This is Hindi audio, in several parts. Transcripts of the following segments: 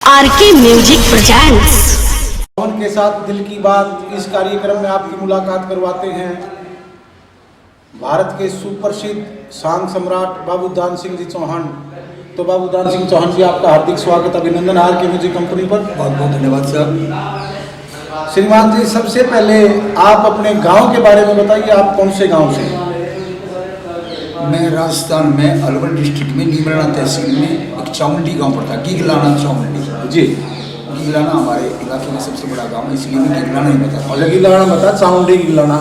आरके म्यूजिक प्रेजेंट्स के साथ दिल की बात इस कार्यक्रम में आपकी मुलाकात करवाते हैं भारत के सुप्रसिद्ध सांग सम्राट बाबू दान सिंह जी चौहान। तो बाबू दान सिंह चौहान जी, आपका हार्दिक स्वागत, अभिनंदन आरके म्यूजिक कंपनी पर। बहुत बहुत धन्यवाद सर। श्रीमान जी, सबसे पहले आप अपने गांव के बारे में बताइए, आप कौन से गांव से? मैं राजस्थान में अलवर डिस्ट्रिक्ट में नीमराना तहसील में एक चामुंडी गांव पड़ता है, गिगलाना चामुंडी जी। गिगलाना हमारे इलाके में सबसे बड़ा गांव है, इसलिए मैं गिगलाना ही बताता हूँ। गिगलाना बता, चामुंडी गिगलाना,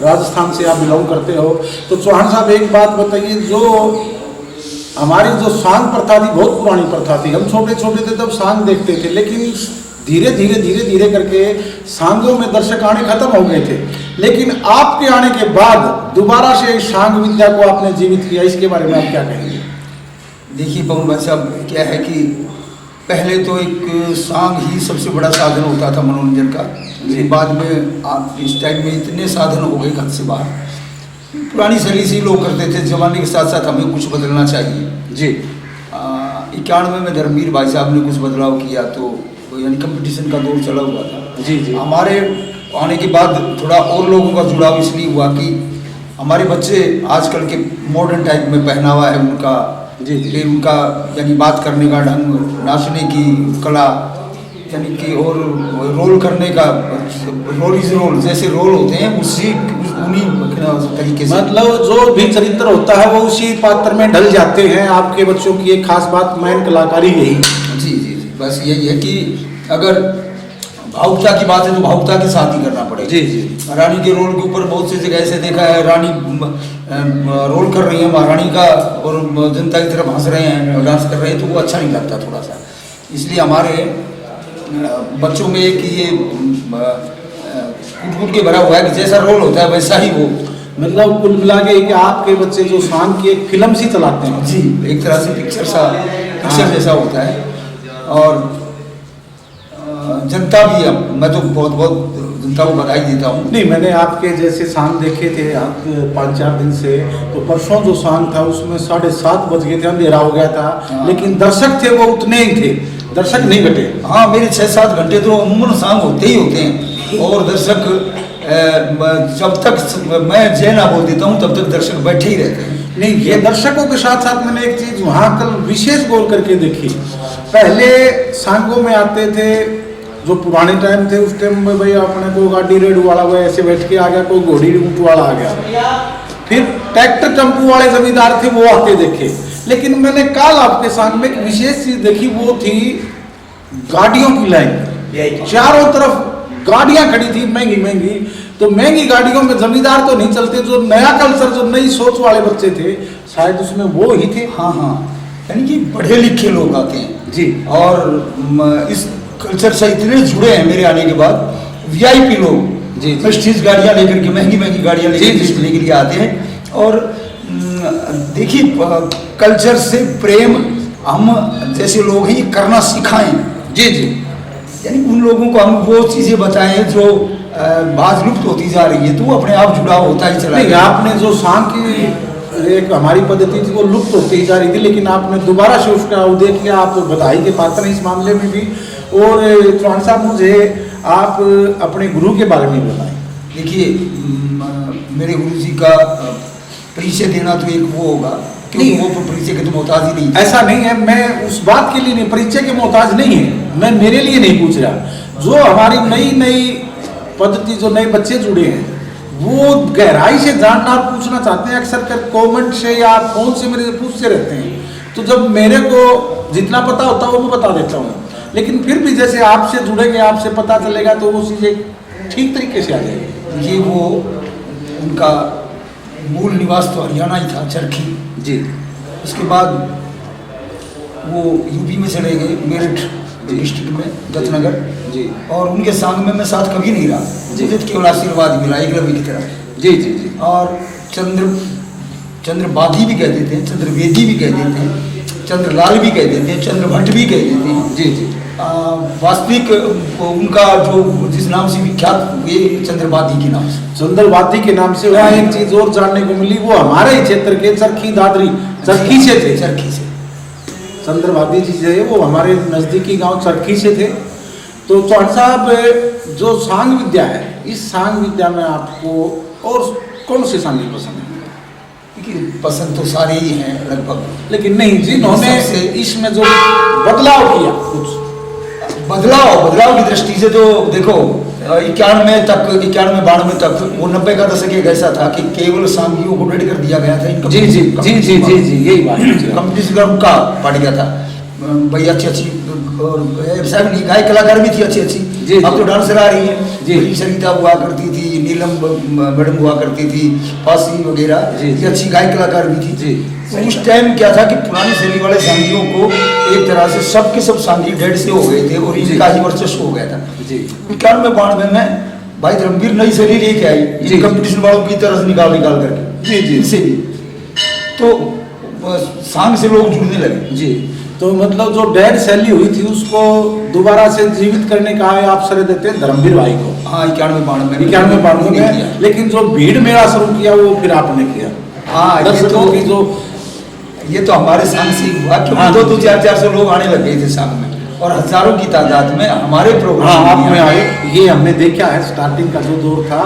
राजस्थान से आप बिलोंग करते हो। तो चौहान साहब, एक बात बताइए, जो हमारी जो सांग प्रथा थी, बहुत पुरानी प्रथा थी। हम छोटे छोटे थे तब सांग देखते थे, लेकिन धीरे धीरे करके सांगों में दर्शक आने खत्म हो गए थे। लेकिन आपके आने के बाद दोबारा से सांग विद्या को आपने जीवित किया, इसके बारे में आप क्या कहेंगे? देखिए पवन भाई साहब, क्या है कि पहले तो एक सांग ही सबसे बड़ा साधन होता था मनोरंजन का। लेकिन बाद में आप इस टाइम में इतने साधन हो गए हद से बाहर। पुरानी शैली से ही लोग करते थे, जमाने के साथ साथ हमें कुछ बदलना चाहिए जी। 91 में धर्मवीर भाई साहब ने कुछ बदलाव किया, तो यानी कंपटीशन का दौर चला हुआ था। जी जी। हमारे आने के बाद थोड़ा और लोगों का जुड़ाव इसलिए हुआ कि हमारे बच्चे आजकल के मॉडर्न टाइप में पहनावा है उनका, जी जी, फिर उनका यानी बात करने का ढंग, नाचने की कला, यानी कि और रोल करने का, रोल इज रोल, जैसे रोल होते हैं उसी उन्हीं तरीके से, मतलब जो भी चरित्र होता है वो उसी पात्र में ढल जाते हैं। आपके बच्चों की एक खास बात मैन कलाकारी यही। जी जी जी, बस यही है कि अगर भावुकता की बात है तो भावुकता के साथ ही करना पड़ेगा। जी जी। रानी के रोल के ऊपर बहुत सी जगह ऐसे देखा है, रानी रोल कर रही है महारानी का और जनता की तरफ हंस रहे हैं, डांस कर रहे हैं, तो वो अच्छा नहीं लगता थोड़ा सा। इसलिए हमारे बच्चों में एक ये कूट के भरा हुआ है कि जैसा रोल होता है वैसा ही वो, मतलब कुल मिला के कि आपके बच्चे जो सांग की एक फिल्म सी चलाते हैं। जी, एक तरह से पिक्चर जैसा होता है। और जनता भी, मैं तो बहुत बहुत जनता को बधाई देता हूँ। नहीं, मैंने आपके जैसे सांग देखे थे आप 5-4 दिन से, तो परसों जो सांग था उसमें 7:30 बज गए थे, अंधेरा हो गया था, लेकिन दर्शक थे वो उतने ही थे, दर्शक नहीं घटे। हाँ, मेरे 6-7 घंटे तो अमूमन सांग होते ही होते हैं, और दर्शक जब तक मैं जय ना बोल देता हूँ तब तक दर्शक बैठे ही रहते हैं। नहीं, ये दर्शकों के साथ साथ मैंने एक चीज वहाँ कल विशेष गौर करके देखी। पहले सांगों में आते थे जो पुराने टाइम थे, उस टाइम में भाई अपने को गाड़ी रेड वाला वो ऐसे बैठ के आ गया, कोई घोड़ी ऊँट वाला आ गया, फिर ट्रैक्टर टेम्पू वाले जमींदार थे वो आते देखे। लेकिन मैंने कल आपके सांग में एक विशेष चीज देखी, वो थी गाड़ियों की लाइन, चारों तरफ गाड़ियां खड़ी थी महंगी महंगी। तो महंगी गाड़ियों में जमींदार तो नहीं चलते, जो नया कल्चर, जो नई सोच वाले बच्चे थे शायद उसमें वो ही थे। हाँ हाँ, यानी कि पढ़े लिखे लोग आते हैं जी, और इस कल्चर से इतने जुड़े हैं मेरे आने के बाद। वीआईपी लोग जी, प्रेस्टीज गाड़ियाँ लेकर के, महंगी महंगी गाड़ियाँ लेकर के लिए आते हैं। और देखिए, कल्चर से प्रेम हम जैसे लोग ही करना सिखाएं। जी जी, यानी उन लोगों को हम वो चीज़ें बताएं जो बाज लुप्त होती जा रही है, तो वो अपने आप जुड़ाव होता ही चला गया। आपने जो सांग की एक हमारी पद्धति थी वो लुप्त होती ही जा रही थी, लेकिन आपने दोबारा से उसका उदय किया। आप बधाई के पात्र हैं इस मामले में भी। और चौहान साहब, मुझे आप अपने गुरु के बारे में बताएं। देखिए, मेरे गुरु जी का परिचय देना तो एक वो होगा, क्योंकि वो परिचय के तो मोहताज ही नहीं। ऐसा नहीं है, मैं उस बात के लिए नहीं, परिचय के मोहताज नहीं है, मैं मेरे लिए नहीं पूछ रहा। जो हमारी नई नई पद्धति, जो नए बच्चे जुड़े हैं, वो गहराई से जानना और पूछना चाहते हैं। अक्सर कर कमेंट से या फोन से मेरे से पूछते रहते हैं, तो जब मेरे को जितना पता होता है वो मैं बता देता हूँ। लेकिन फिर भी जैसे आपसे जुड़ेंगे, आपसे पता चलेगा, तो वो चीज़ें ठीक तरीके से आ जाएगी। ये वो उनका मूल निवास तो हरियाणा ही था, चरखी जी। उसके बाद वो यूपी में चले गए, मेरठ डिस्ट्रिक्ट में, दत्तनगर जी। और उनके सांग में मैं साथ कभी नहीं रहा जी। मुझे केवल आशीर्वाद मिला एक रवि की तरह। जी जी जी। और चंद्रबाधी भी कह देते हैं, चंद्रवेदी भी कह देते हैं, चंद्रलाल भी कह देते हैं, चंद्रभट्ट भी कह देते हैं। जी जी। वास्तविक उनका जो जिस नाम से विख्यात हुए, चंद्रवादी के नाम से, चंद्रवादी के नाम से। वहाँ एक चीज और जानने को मिली, वो हमारे ही क्षेत्र के चरखी दादरी, चरखी से थे। चरखी से चंद्रवादी जी है वो हमारे नज़दीकी गांव चरखी से थे। तो चौहान साहब जो सांग विद्या है, इस सांग विद्या में आपको और कौन से सांग पसंद है? देखिए पसंद तो सारे ही हैं लगभग, लेकिन नहीं जिन्होंने इसमें जो बदलाव किया, कुछ बदलाव की दृष्टि से तो देखो 91 तक 92 तक वो 90 का दशक एक ऐसा था कि केवल सांगियों को रेडी कर दिया गया था इनका। जी जी जी जी जी जी यही बात कंपटीशन का बढ़ गया था भाई, अच्छी और ऐसा भी नहीं, गायक कलाकार भी थी अच्छी। अब तो डांसर आ रही है जी, सरिता हुआ करती थी, नीलम मैडम हुआ करती थी, फांसी वगैरह, ये अच्छी गायक कलाकार भी थी जी। तो उस टाइम क्या था कि पुरानी शैली वाले सांगियों को एक तरह से सब के सब सांगी डेढ़ से हो गए थे और इनका ही वर्चस्व हो गया था जी। 91 में भाई धर्मवीर नई शैली लेके आई जी, कंपटीशन वालों की तरह से निकाल करके जी जी, इसे भी तो सांग से लोग जुड़ने लगे जी। तो मतलब जो डेड शैली हुई थी उसको दोबारा से जीवित करने का आप श्रेय देते हैं धर्मवीर भाई को। हाँ 91-92 में, लेकिन जो भीड़ मेला शुरू किया वो फिर आपने किया। हाँ दर्शकों की जो ये तो हमारे सांग से हुआ, क्योंकि 200-400 लोग आने लग गए थे सांग में और हजारों की तादाद में हमारे प्रोग्राम आप में आए। ये हमने देखा है स्टार्टिंग का जो दौर था,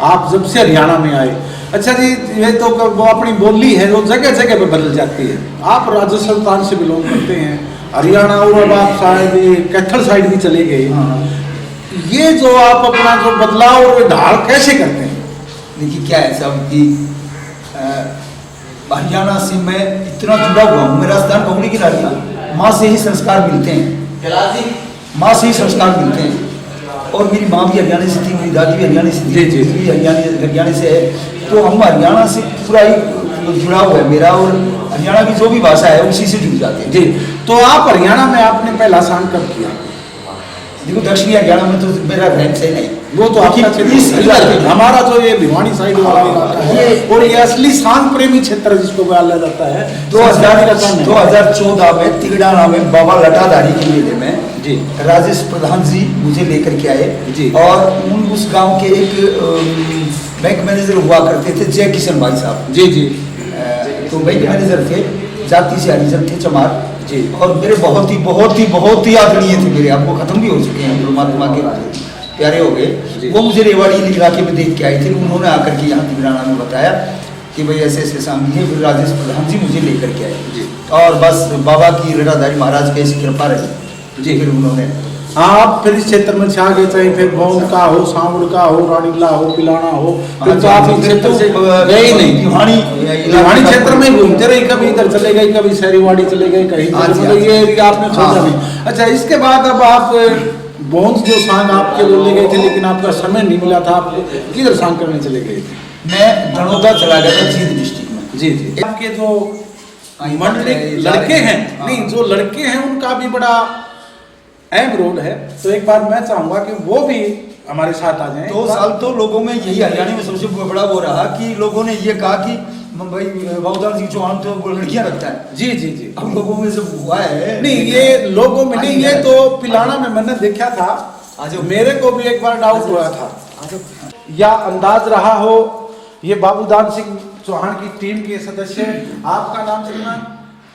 आप जब से हरियाणा में आए। अच्छा जी, ये तो वो अपनी बोली है वो जगह जगह पे बदल जाती है। आप राजस्थान से बिलोंग करते हैं, हरियाणा और अब आप शायद कैथल साइड भी चले गए। ये जो आप अपना जो बदलाव और ढाल कैसे करते हैं? देखिए क्या है साहब कि हरियाणा से मैं इतना जुड़ा हुआ हूँ, मैं राजस्थान कहूँ लेकिन हरियाणा माँ से ही संस्कार मिलते हैं, माँ से ही संस्कार मिलते हैं। और मेरी माँ भी हरियाणा से थी, मेरी दादी भी हरियाणा से थी, भी हरियाणा से है। तो हम हरियाणा से पूरा ही जुड़ा हुआ है मेरा, और हरियाणा की जो भी भाषा है उसी से जुड़ जाते हैं जी। तो आप हरियाणा में आपने पहला सांग कब किया? देखो दक्षिणी हरियाणा में तो मेरा रहन सहन है, वो तो आपका हमारा जो ये भिवानी साइड वाला इलाका है और ये असली सांग प्रेमी क्षेत्र जिसको बोला जाता है। 2014 में तिगड़ाना में बाबा लटाधारी के मेले में जी राजेश प्रधान जी मुझे लेकर के आए जी, और उस गांव के एक बैंक मैनेजर हुआ करते थे जय किशन भाई साहब जी जी। तो बैंक मैनेजर थे, जाति से हरिजन थे, चमार जी, और मेरे बहुत ही आदरणीय थे मेरे, आपको खत्म भी हो चुके हैं, परमात्मा के प्यारे हो गए। वो मुझे रेवाड़ी इलाके में देख के आए थे, उन्होंने आकर के यहाँ तिगड़ाना में बताया कि भाई ऐसे ऐसे सांगी है। फिर राजेश प्रधान जी मुझे लेकर के आए जी, और बस बाबा की लटाधारी महाराज की ऐसी कृपा रही जी। फिर उन्होंने आप फिर इस क्षेत्र में छा गए, चाहे फिर भौंड का हो, सांवड़ का हो, रानीला हो, पिलाना हो, फिर तो आप इस क्षेत्र से गए ही नहीं। भिवानी क्षेत्र में घूमते रहे, कभी इधर चले गए, कभी शहरीवाड़ी चले गए, कहीं ये एरिया आपने छोड़ा नहीं। अच्छा, इसके बाद अब आप भौंड जो सांग आपके बोले गए थे, लेकिन आपका समय नहीं मिला था, आप किधर सांग करने चले गए थे? मैं धनौदा चला गया था जींद डिस्ट्रिक्ट में जी जी। आपके जो मंडली लड़के हैं, नहीं जो लड़के हैं उनका भी बड़ा अहम रोल है, तो एक बार मैं चाहूंगा कि वो भी हमारे साथ आ जाएं। 2 साल तो लोगों में यही हरियाणा में सबसे बड़ा वो रहा कि लोगों ने ये कहा कि भाई बाबूलाल सिंह चौहान तो वो लड़कियां रखता है जी जी जी। हम लोगों में जब हुआ है नहीं, ये लोगों में नहीं, ये तो पिलाना में मैंने देखा था, मेरे को भी एक बार डाउट हुआ था या अंदाज रहा हो। ये बाबूलाल सिंह चौहान की टीम के सदस्य, आपका नाम सुना?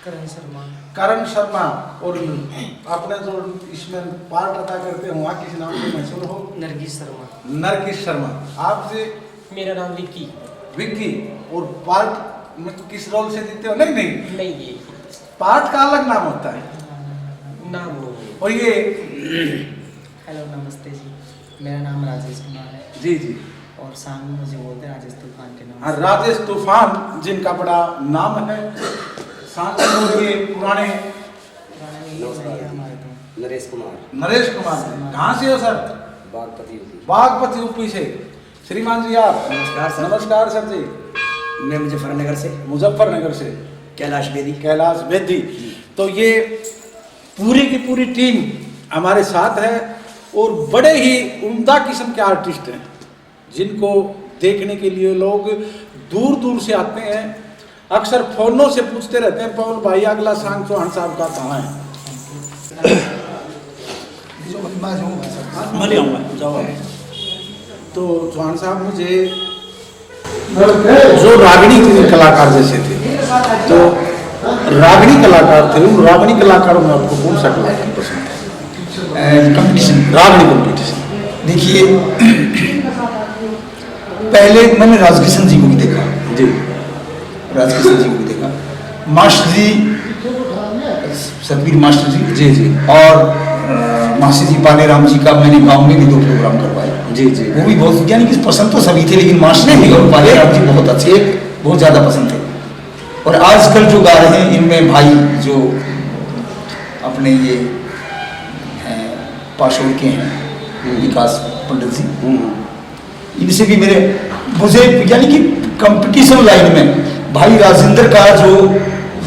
करण शर्मा। और आपने जो इसमें पार्ट अदा करते हो वहाँ किस नाम से मशहूर हो? नरगिस शर्मा। आपसे? मेरा नाम विक्की। और पार्ट में किस रोल से देते हो? नहीं ये पार्ट का अलग नाम होता है नाम। और ये हेलो नमस्ते जी, मेरा नाम राजेश कुमार है जी जी, और सांग मुझे बोलते हैं राजेश तूफान के नाम। हाँ, राजेश तूफान जिनका बड़ा नाम है। सांग के पुराने नरेश कुमार कहाँ से हो सर? बागपति यूपी से। श्रीमान जी आप? नमस्कार सर। नमस्कार सर जी। मैं मुजफ्फरनगर से कैलाश बेदी। तो ये पूरी की पूरी टीम हमारे साथ है और बड़े ही उम्दा किस्म के आर्टिस्ट हैं जिनको देखने के लिए लोग दूर दूर से आते हैं। अक्सर फोनों से पूछते रहते हैं, पवन भाई अगला सांग चौहान साहब का कहाँ है? मैं ले आऊँगा, जाओ। तो चौहान साहब मुझे जो रागिणी कलाकार जैसे थे, तो रागनी कलाकार थे, उन रागनी कलाकारों में आपको कौन सा कलाकार पसंद है? कंपटीशन, रागनी कॉम्पिटिशन। देखिए पहले मैंने राजकिशन जी को भी देखा, जी, राजकिशन जी को भी देखा, मास्टर जी, सतबीर मास्टर जी, जी जी, और मासी जी पालेराम जी का मैंने गांव में भी 2 प्रोग्राम करवाए। जी जी, वो भी बहुत, यानी कि पसंद तो सभी थे, लेकिन मास्टर जी और पालेराम जी बहुत अच्छे, बहुत ज़्यादा पसंद थे। और आजकल जो गा रहे हैं इनमें भाई जो अपने ये हैं पाशोर के हैं विकास पंडित जी, इनसे भी मुझे यानी कि कंपटीशन लाइन में भाई राजेंद्र का जो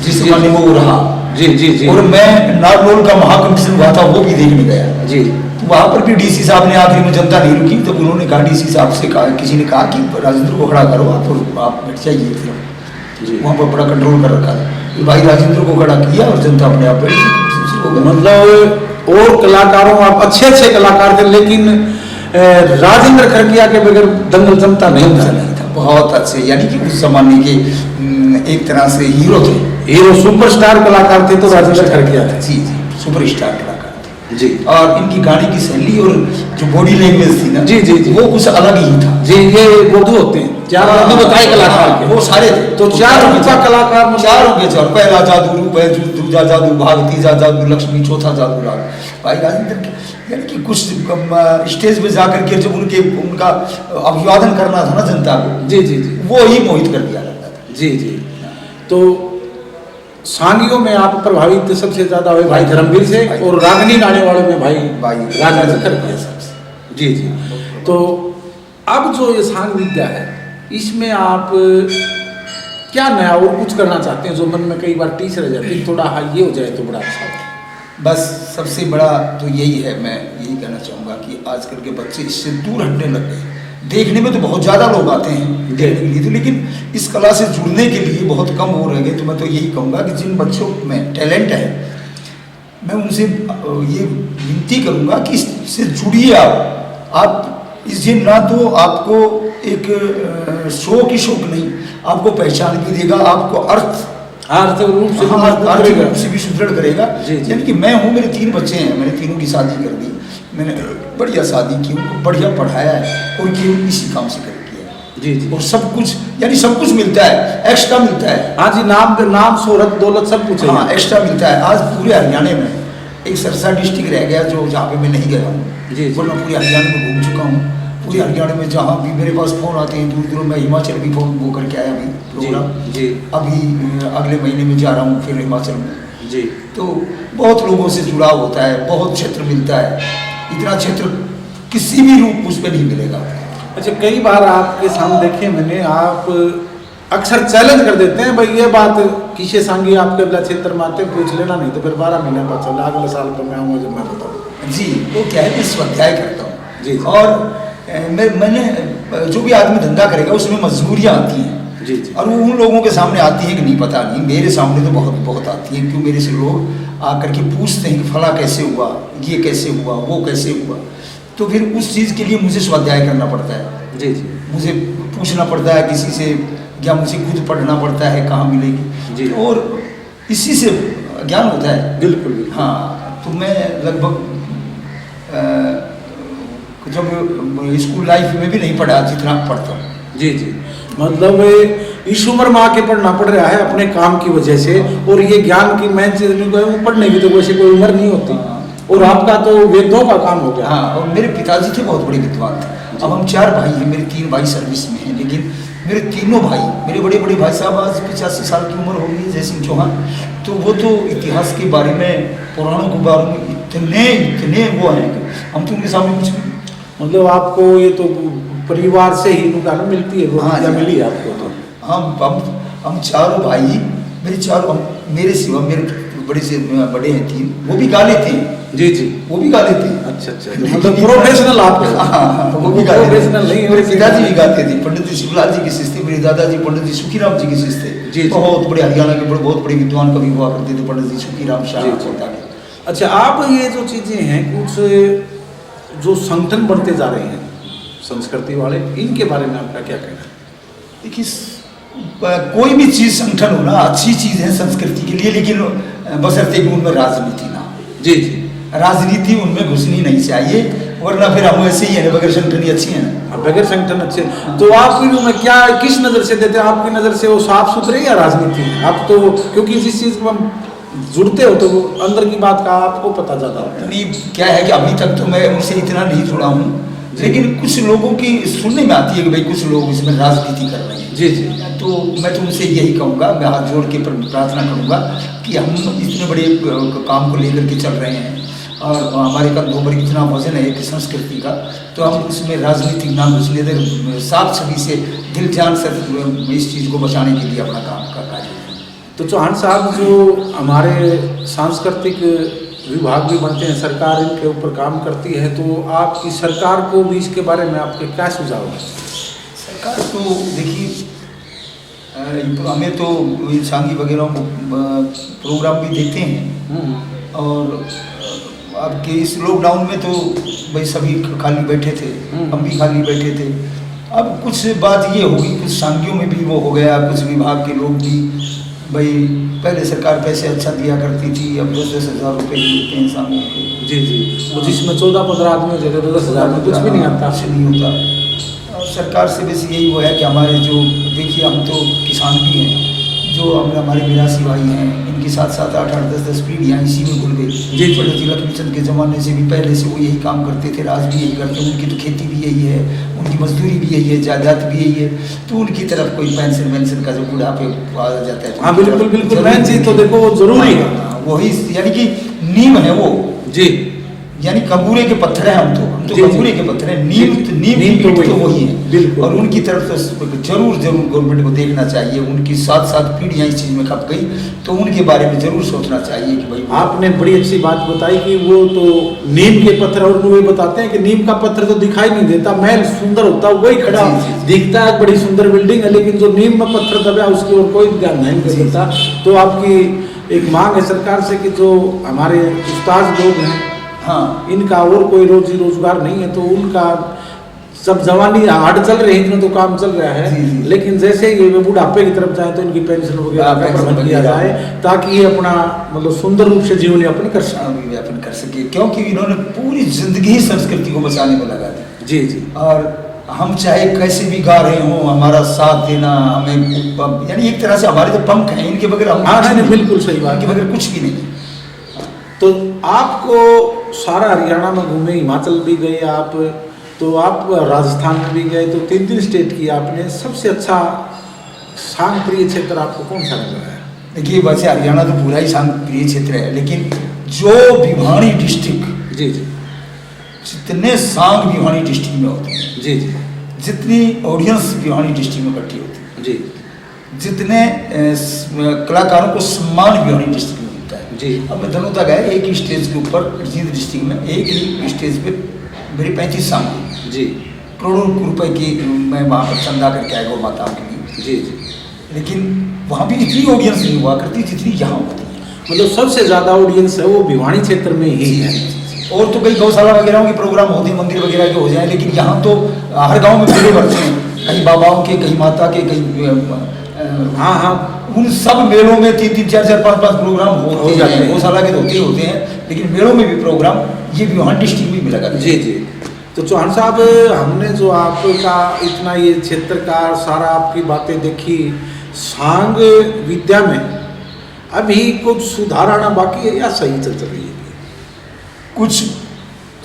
जिस जमाने में वो रहा, जी जी जी, और मैं नारनौल का महाकंपटीशन हुआ था वो भी देखने गया जी, तो वहाँ पर भी डीसी साहब ने आखिरी में जनता नहीं रुकी, तब उन्होंने कहा, डीसी साहब से कहा, किसी ने कहा कि राजेंद्र को खड़ा करो आप, और आप बैठ जाइए। फिर वहाँ पर बड़ा कंट्रोल कर रखा था, भाई राजेंद्र को खड़ा किया और जनता अपने आप बैठ गई। मतलब और कलाकारों, आप अच्छे अच्छे कलाकार थे, लेकिन राजेंद्र खड़किया के बगैर दंगल जमता नहीं था। बहुत अच्छे, यानी कि उस जमाने के एक तरह से हीरो थे, हीरो सुपरस्टार कलाकार थे तो राजेंद्र खड़किया थे। जी जी, सुपरस्टार कलाकार थे जी, और इनकी गाने की शैली और जो बॉडी लैंग्वेज थी ना, जी जी जी, वो कुछ अलग ही था। जी, ये उर्दू होते हैं, चार उर्दू बताए कलाकार के, वो सारे थे, तो चार उनका कलाकार, चारों के चार, पहला जादू रूप है, दूसरा जादू भाग, तीसरा जादू लक्ष्मी, चौथा जादू राग। भाई राजेंद्र के यानी कि कुछ स्टेज पे जाकर के जब उनका अभिवादन करना था ना जनता को, जी जी जी, वो ही मोहित कर दिया करता था। जी जी। तो सांगियों में आप प्रभावित सबसे ज्यादा हुए भाई धर्मवीर से, और रागनी गाने वालों में भाई राजेंद्र खड़किया साहब। जी जी। तो अब जो ये सांग विद्या है, इसमें आप क्या नया और कुछ करना चाहते हैं जो मन में कई बार टीस रह जाती है, थोड़ा हाँ ये हो जाए तो बड़ा अच्छा हो? बस सबसे बड़ा तो यही है, मैं यही कहना चाहूँगा कि आजकल के बच्चे इससे दूर हटने लग गए। देखने में तो बहुत ज़्यादा लोग आते हैं देखने के लिए, तो लेकिन इस कला से जुड़ने के लिए बहुत कम हो रह गए। तो मैं तो यही कहूँगा कि जिन बच्चों में टैलेंट है, मैं उनसे ये विनती करूँगा कि इससे जुड़िए। आप इससे ना तो आपको एक शौक ही शौक नहीं, आपको पहचान भी देगा, आपको आर्थिक रूप से भी सुदृढ़ करेगा। यानी कि मैं हूँ, मेरे 3 बच्चे हैं, मैंने तीनों की शादी कर दी, मैंने बढ़िया शादी की, उनको बढ़िया पढ़ाया है और केवल इसी काम से कर किया। जी जी। और सब कुछ, यानी सब कुछ मिलता है, एक्स्ट्रा मिलता है। हाँ जी, नाम शोहरत दौलत सब कुछ है। हाँ, एक्स्ट्रा मिलता है। आज पूरे हरियाणा में एक सरसा डिस्ट्रिक्ट रह गया जो जहाँ पे मैं नहीं गया हूँ जी, वरना पूरे हरियाणा में घूम चुका हूँ। पूरे हरियाणा में जहाँ भी मेरे पास फ़ोन आते हैं दूर दूर, मैं हिमाचल भी फ़ोन वो करके आया अभी प्रोग्राम जी। अभी अगले महीने में जा रहा हूँ फिर हिमाचल में जी। तो बहुत लोगों से जुड़ाव होता है, बहुत क्षेत्र मिलता है। इतना क्षेत्र किसी भी रूप उस पर नहीं मिलेगा। अच्छा, कई बार आपके सामने देखे मैंने, आप अक्सर चैलेंज कर देते हैं, भाई ये बात किसे सांगी आपके अगला क्षेत्र में आते पूछ लेना, नहीं तो फिर 12 महीने बाद चला अगले साल पर मैं आऊँगा जब मैं बताऊँ। जी, वो क्या है, मैं स्वाध्याय करता हूँ जी। और मैंने जो भी आदमी धंधा करेगा उसमें मजबूरियाँ आती हैं जी जी। और वो उन लोगों के सामने आती है कि नहीं पता नहीं, मेरे सामने तो बहुत बहुत आती है। क्यों, मेरे से लोग आकर के पूछते हैं कि फला कैसे हुआ, ये कैसे हुआ, वो कैसे हुआ। तो फिर उस चीज़ के लिए मुझे स्वाध्याय करना पड़ता है। जी जी। मुझे पूछना पड़ता है किसी से, या मुझे खुद पढ़ना पड़ता है कहाँ मिलेगी जी। और इसी से ज्ञान होता है। बिल्कुल बिल्कुल। हाँ, तो मैं लगभग जब स्कूल लाइफ में भी नहीं पढ़ा जितना पढ़ता हूँ। जी जी। मतलब इस उम्र में आके पढ़ना पड़ रहा है अपने काम की वजह से, और ये ज्ञान की मेन चीज नहीं, कोई पढ़ने की तो वैसे कोई उम्र नहीं होती। और आपका तो वेदों का काम हो गया। हाँ, और मेरे पिताजी थे बहुत बड़े विद्वान थे। अब हम 4 भाई हैं, मेरे 3 भाई सर्विस में हैं, लेकिन मेरे तीनों भाई, मेरे बड़े बड़े भाई साहब आज 85 साल की उम्र होगी, जय सिंह चौहान, तो वो तो इतिहास के बारे में, पुराणों के बारे में इतने वो हैं कि हम तो उनके सामने कुछ नहीं। मतलब आपको ये तो परिवार से ही नुकसान मिलती है। हाँ, मिली है आपको तो। हम चारों भाई, मेरे सिवा मेरे बड़े हैं 3, वो भी गा लेते हैं। जी जी, वो भी गा लेते हैं। अच्छा अच्छा, मतलब प्रोफेशनल आप। हाँ, वो भी गा प्रोफेशनल नहीं। मेरे पिताजी भी गाते थे, पंडित जी शिवलाल जी के शिष्य, मेरे दादाजी पंडित जी सुखीराम जी के शिष्य थे। बहुत बड़े हरियाणा के बहुत बड़े विद्वान कवि हुआ करते थे, पंडित जी सुखीराम शाह। अच्छा, आप ये जो चीज़ें हैं, कुछ जो संगठन बढ़ते जा रहे हैं संस्कृति वाले, इनके बारे में आपका क्या कहना है? देखिए, कोई भी चीज़ संगठन होना अच्छी चीज़ है संस्कृति के लिए, लेकिन बशर्ते कि उनमें राजनीति ना हो। जी जी। राजनीति उनमें घुसनी नहीं चाहिए, वरना फिर हम ऐसे ही है, बगैर संगठन ही अच्छी है ना। बगैर संगठन अच्छे। तो आप में क्या किस नज़र से देते हैं? आपकी नज़र से वो साफ सुथरे या राजनीति है? आप तो क्योंकि जिस चीज़ को हम जुड़ते हो तो वो अंदर की बात का आपको पता ज़्यादा होता है। नहीं, क्या है कि अभी तक तो मैं उनसे इतना नहीं जुड़ा हूँ, लेकिन कुछ लोगों की सुनने में आती है कि भाई कुछ लोग इसमें राजनीति कर रहे हैं। जी जी। तो मैं तो उनसे यही कहूँगा, मैं हाथ जोड़ के प्रार्थना करूँगा कि हम इतने बड़े काम को लेकर के चल रहे हैं और हमारे कंधों पर इतना वजन है कि संस्कृति का, तो हम उसमें राजनीतिक ना घुसने दें, साफ छवि से दिल जान से इस चीज़ को बचाने के लिए अपना काम का कार्य करें। तो चौहान साहब, जो हमारे सांस्कृतिक विभाग भी बनते हैं, सरकार इनके ऊपर काम करती है, तो आपकी सरकार को भी इसके बारे में आपके क्या सुझाव है? सरकार तो देखिए, हमें तो सांगी वगैरह प्रोग्राम भी देखते हैं, और आपके इस लॉकडाउन में तो भाई सभी खाली बैठे थे, हम भी खाली बैठे थे। अब कुछ बात ये होगी, कुछ सांगियों में भी वो हो गया, कुछ विभाग के लोग भी भाई, पहले सरकार पैसे अच्छा दिया करती थी, अब 10-10 हज़ार रुपये देते हैं सांगों के। जी जी। तो जिसमें 14-15 आदमी हो जाते तो 10,000 में कुछ भी नहीं आता। कुछ नहीं होता। और सरकार से बस यही वो है कि हमारे जो, देखिए हम तो किसान भी हैं, जो हमारे 82 भाई हैं, इनके साथ 7-8, 10-10 पीढ़ियाँ इसी में घुल गई। जी। पंडित जी लक्ष्मीचंद के ज़माने से भी पहले से वो यही काम करते थे, आज भी यही करते हैं। उनकी तो खेती भी यही है, उनकी मजदूरी भी यही है, जायदाद भी यही है, तो उनकी तरफ कोई पेंशन वेंशन का जो बुढ़ापे आ जाता है, हाँ बिल्कुल बिल्कुल, मैं चीज़ तो देखो जरूरी है, वही यानी कि नीम है वो जी, यानी कबूरे के पत्थर हैं। हम तो जी, कबूरे के पत्थर हैं, नीम तो वही है बिल्कुल। और उनकी तरफ तो जरूर गवर्नमेंट को देखना चाहिए। उनकी 7 पीढ़ियाँ इस चीज़ में खप गई, तो उनके बारे में जरूर सोचना चाहिए कि भाई। आपने बड़ी अच्छी बात बताई कि वो तो नीम के पत्थर, और वो बताते हैं कि नीम का पत्थर तो दिखाई नहीं देता, महल सुंदर होता वही खड़ा दिखता है, बड़ी सुंदर बिल्डिंग है, लेकिन जो नीम में पत्थर दबा उसकी ओर कोई ध्यान नहीं देता। तो आपकी एक मांग है सरकार से कि जो हमारे उस्ताद लोग हैं, हाँ, इनका और कोई रोजी रोजगार नहीं है, तो उनका सब जवानी हार्ड चल रही है, इतना तो काम चल रहा है, लेकिन जैसे ही वे बुढ़ापे की तरफ जाए तो इनकी पेंशन वगैरह का प्रबंध किया जाए, ताकि ये अपना मतलब सुंदर रूप से जीवन यापन कर सके। क्योंकि इन्होंने पूरी जिंदगी संस्कृति को बचाने में लगा दी। जी जी। और हम चाहे कैसे भी गा रहे हों, हमारा साथ देना, हमें यानी एक तरह से हमारे तो पंख हैं, इनके बगैर हम हाँ बिल्कुल सही बात, इनके बगैर कुछ भी नहीं। तो आपको सारा हरियाणा में घूमे, हिमाचल भी गए आप, तो आप राजस्थान में भी गए, तो 3 स्टेट की आपने, सबसे अच्छा सांग प्रिय क्षेत्र आपको कौन सा लग रहा है? देखिए वैसे हरियाणा तो पूरा ही सांग प्रिय क्षेत्र है, लेकिन जो भिवानी डिस्ट्रिक्ट, जी जी, जितने सांग भिवानी डिस्ट्रिक्ट में होते हैं, जी जी, जितनी ऑडियंस भिवानी डिस्ट्रिक्ट में इकट्ठी होती है, जी, जितने कलाकारों को सम्मान भिवानी डिस्ट्रिक्ट में मिलता है। जी। अब मैं धनोतक है, एक ही स्टेज के ऊपर जींद डिस्ट्रिक्ट में एक ही स्टेज पे मेरी 35 सांग जी, करोड़ों रुपए की मैं वहाँ पर चंदा करके आया गौ माताओं के लिए। जी जी। लेकिन वहाँ भी इतनी ऑडियंस नहीं हुआ करती जितनी यहाँ होती है। मतलब सबसे ज़्यादा ऑडियंस है वो भिवानी क्षेत्र में ही है। और तो कई गौशाला वगैरह के प्रोग्राम होते हैं, मंदिर वगैरह के हो जाए, लेकिन यहाँ तो हर गांव में मेले भरते हैं, कहीं बाबाओं के, कहीं माता के, कहीं हाँ हाँ, उन सब मेलों में 3-3, 4-4, 5-5 प्रोग्राम होते हैं। गौशाला के तो होते हैं, लेकिन मेलों में भी प्रोग्राम ये भिवानी डिस्ट्रिक्ट में भी लगा। जी जी। तो चौहान साहब, हमने जो आपका इतना ये क्षेत्र का सारा आपकी बातें देखी, सांग विद्या में अभी कुछ सुधार आना बाकी है या सही चल रही है? कुछ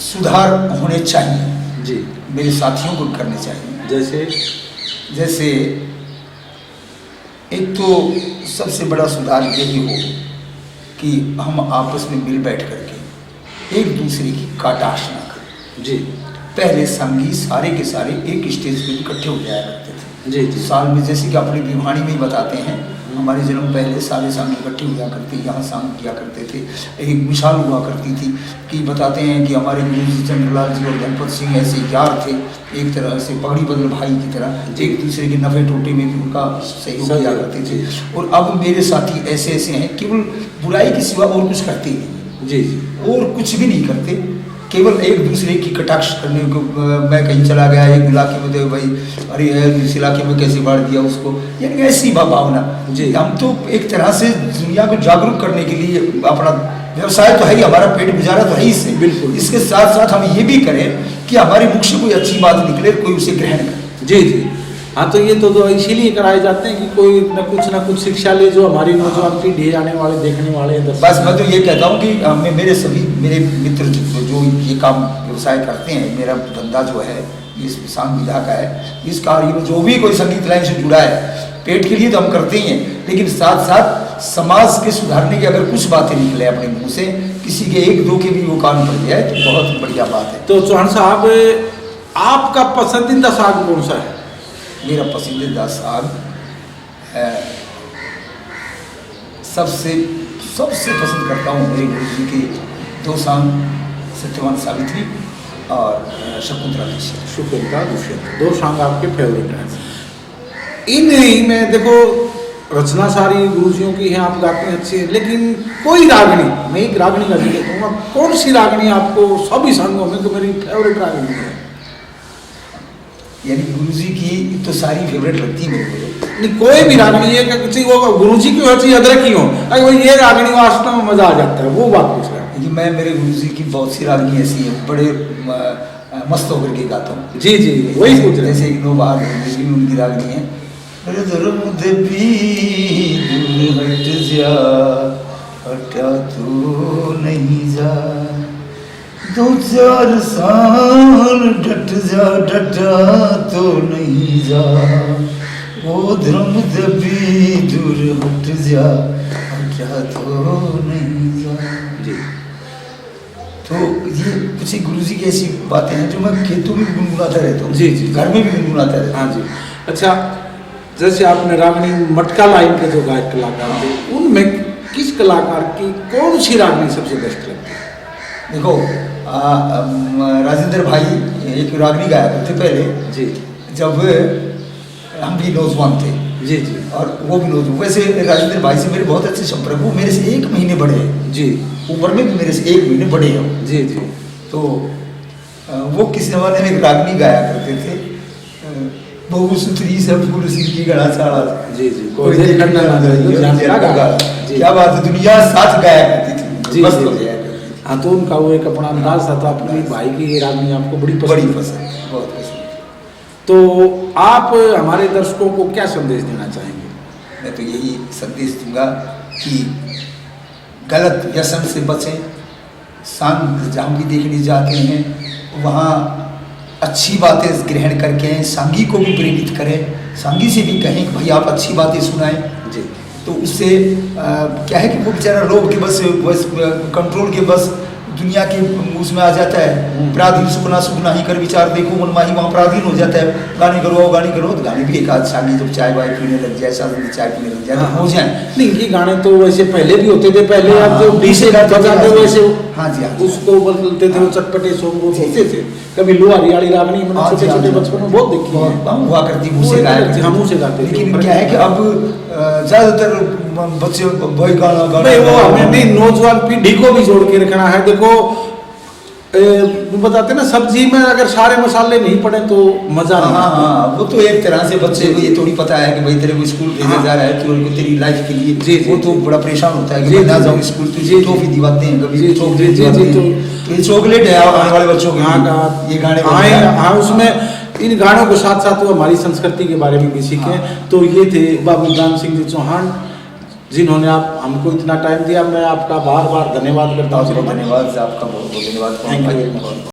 सुधार होने चाहिए जी, मेरे साथियों को करने चाहिए। जैसे एक तो सबसे बड़ा सुधार यही हो कि हम आपस में मिल बैठ करके एक दूसरे की काटाश ना करें। जी। पहले संगी सारे के सारे एक स्टेज पे इकट्ठे हो जाया करते थे। जी जी। साल में, जैसे कि अपनी भिवानी में ही बताते हैं, हमारे जन्म पहले सारे सांग इकट्ठे हुआ करते, यहाँ सांग किया करते थे। एक मिसाल हुआ करती थी कि बताते हैं कि हमारे गुरु जी चंद्रलाल जी और गणपत सिंह ऐसे यार थे, एक तरह से पगड़ी बदल भाई की तरह, एक दूसरे के नफे टोटे में भी उनका सहयोग किया करते थे। और अब मेरे साथी ऐसे ऐसे हैं, केवल बुराई के सिवा और कुछ करते ही नहीं। जी। और कुछ भी नहीं करते, केवल एक दूसरे की कटाक्ष करने को, मैं कहीं चला गया एक इलाके में तो भाई अरे इस इलाके में कैसे बाढ़ दिया उसको, यानी ऐसी भावना जी। हम तो एक तरह से दुनिया को जागरूक करने के लिए अपना व्यवसाय तो है ही, हमारा पेट गुजारा तो है ही इससे, बिल्कुल। इसके साथ साथ हम ये भी करें कि हमारे मुख से कोई अच्छी बात निकले, कोई उसे ग्रहण करे। जी जी हाँ, तो ये तो इसीलिए कराए जाते हैं कि कोई ना कुछ शिक्षा ले, जो हमारी नौजवान पीढ़ी आने वाले देखने वाले हैं। बस मैं तो ये कहता हूँ कि मेरे सभी मेरे मित्र जो ये काम व्यवसाय करते हैं, मेरा धंधा जो है इस सांग विधा का है, इस कार्य में जो भी कोई संगीत लाइन से जुड़ा है, पेट के लिए तो हम करते ही हैं, लेकिन साथ साथ समाज के सुधारने की अगर कुछ बातें निकले अपने मुंह से, किसी के एक दो के भी वो कान पड़ जाए तो बहुत बढ़िया बात है। तो चौहान साहब, आपका पसंदीदा साग कौन सा है? मेरा पसंदीदा साग सबसे पसंद करता हूँ मेरे गुरु जी के दो सांग, सत्यवान सावित्री और शकुंतला दुष्यंत। शकुंतला दुष्यंत, दो सांग आपके फेवरेट हैं। इन में देखो रचना सारी गुरुजियों की है, आप गाते हैं अच्छे, लेकिन कोई रागनी, मैं एक रागनी का जिक्र करूँगा, कौन सी रागनी आपको सभी सांगों में तो मेरी फेवरेट रागनी है? यानी गुरुजी की तो सारी फेवरेट लगती है मेरे को। नहीं, कोई भी रागनी है कि किसी वो गुरुजी की हो चाहे अदरक की हो, अगर वो ये रागनी वास्तव में मजा आ जाता है, वो बात पूछ रहा है। कि मैं मेरे गुरुजी की बहुत सी रागनी ऐसी है, बड़े मस्त होकर के गाता हूँ। जी जी वही पूछ रहे, जैसे एक नो बार उनकी रागनी है, हटा तो नहीं जा, दो चार साल डटा तो नहीं जा, वो धर्म दबी दूर हट जा, हटा तो नहीं जा। जी। तो ये कुछ गुरुजी की ऐसी बातें हैं जो मैं खेतों में भी गुनगुनाता रहता हूँ, जी जी, घर में भी गुनगुनाता रहता हूँ। हाँ जी। अच्छा, जैसे आपने रागनी मटका लाइन के जो गायक कलाकार थे, उनमें किस कलाकार की कौन सी रागनी सबसे बेस्ट लगती है? देखो राजेंद्र भाई एक रागनी गाया करते पहले जी, जब हम भी नौजवान थे। जी जी, और वो भी नौजवान, वैसे राजेंद्र भाई से मेरे बहुत अच्छे संपर्क, वो मेरे से 1 महीने बड़े हैं जी, उम्र में भी मेरे से 1 महीने बड़े हैं जी जी। तो वो किसी जमाने में एक रागनी गाया करते थे, बहु सुथरी सब फूल सिंह गड़ा साड़ा। जी जी, कोई देखना ना चाहिए, क्या बात है, दुनिया साथ गाया करती थी। जी मस्त जी। हो गया करती थी। हाँ, तो उनका वो एक अपना अंदाज था, तो अपनी भाई की ये रागनी आपको बड़ी बड़ी पसंद पसंद, बहुत पसंद। तो आप हमारे दर्शकों को क्या संदेश देना चाहेंगे? मैं तो यही संदेश दूंगा कि गलत व्यसन से बचें, सांग जहाँ भी देखने जाते हैं वहाँ अच्छी बातें ग्रहण करके सांगी को भी प्रेरित करें, सांगी से भी कहें कि भाई आप अच्छी बातें सुनाएं जी। तो उससे क्या है कि वो बेचारा लोग के बस कंट्रोल के बस दुनिया के उसमें आ जाता है, प्राधीन सुखना सुखना ही कर विचार देखो मन माही, वहाँ प्राधीन हो जाता है। गाने करो तो गाने भी एक आध सांगी जब चाय वाय पीने लग जाए, साथ चाय पीने लग जाए, हो जाए। नहीं, ये गाने तो वैसे पहले भी होते थे, पहले आप जो डीजे बजाते वैसे हाँ जी, उसको बदलते थे, वो चटपटे सॉन्ग होते थे। कभी लुआ रियाली रागनी मैंने छोटे छोटे बचपन में बहुत देखी है, हुआ करती मुँह से गाया, हम मुँह से गाते थे। लेकिन क्या है कि अब ज्यादातर बच्चे वही गाना नहीं, वो हमें नहीं, नौजवान पीढ़ी को भी जोड़ के रखना है। देखो बताते ना, सब्जी में अगर सारे मसाले नहीं पड़े तो मजा नहीं। हाँ, वो तो एक तरह से बच्चे को ये थोड़ी पता है कि भाई तेरे को स्कूल भेजा जा रहा है तो तेरी लाइफ के लिए, जी वो तो बड़ा परेशान होता है कि ना जाओ स्कूल, तो टॉफी दिवाते हैं, कभी चॉकलेट दिवाते हैं, तो ये चॉकलेट है आने वाले बच्चों के ये गाने। हाँ, उसमें इन गानों के साथ साथ वो हमारी संस्कृति के बारे में भी सीखें। तो ये थे बाबू दान सिंह जी चौहान, जिन्होंने आप हमको इतना टाइम दिया। मैं आपका बार बार धन्यवाद करता हूँ। धन्यवाद आपका, बहुत बहुत धन्यवाद। Thank you very much.